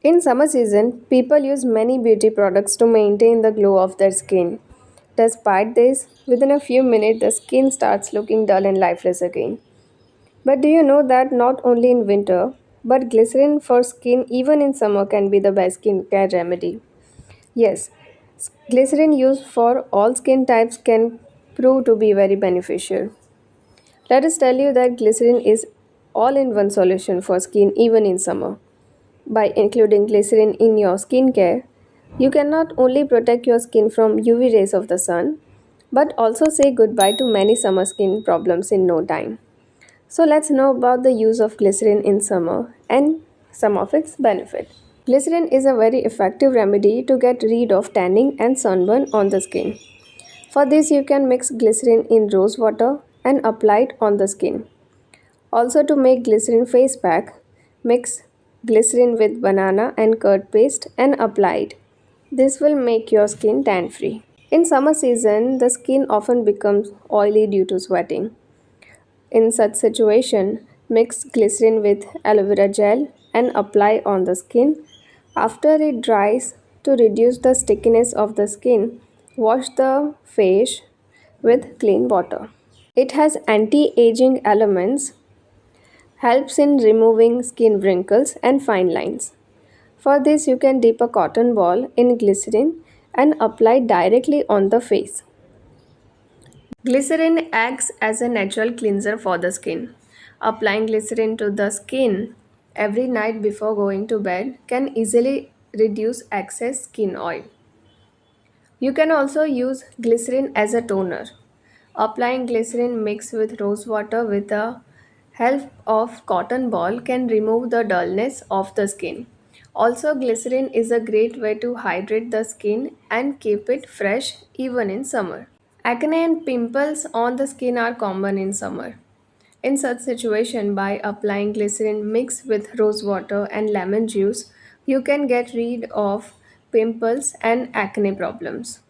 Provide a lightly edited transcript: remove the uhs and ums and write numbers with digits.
In summer season, people use many beauty products to maintain the glow of their skin. Despite this, within a few minutes the skin starts looking dull and lifeless again. But do you know that not only in winter, but glycerin for skin even in summer can be the best skincare remedy? Yes, glycerin used for all skin types can prove to be very beneficial. Let us tell you that glycerin is all in one solution for skin even in summer. By including glycerin in your skincare, you can not only protect your skin from UV rays of the sun, but also say goodbye to many summer skin problems in no time. So let's know about the use of glycerin in summer and some of its benefits. Glycerin is a very effective remedy to get rid of tanning and sunburn on the skin. For this, you can mix glycerin in rose water and apply it on the skin. Also, to make glycerin face pack, mix glycerin with banana and curd paste and apply it. This will make your skin tan free. In summer season, the skin often becomes oily due to sweating. In such situation, mix glycerin with aloe vera gel and apply on the skin. After it dries, to reduce the stickiness of the skin, wash the face with clean water. It has anti-aging elements, helps in removing skin wrinkles and fine lines. For this, you can dip a cotton ball in glycerin and apply directly on the face. Glycerin acts as a natural cleanser for the skin. Applying glycerin to the skin every night before going to bed can easily reduce excess skin oil. You can also use glycerin as a toner. Applying glycerin mixed with rose water with the help of cotton ball can remove the dullness of the skin. Also, glycerin is a great way to hydrate the skin and keep it fresh even in summer. Acne and pimples on the skin are common in summer. In such situation, by applying glycerin mixed with rose water and lemon juice, you can get rid of pimples and acne problems.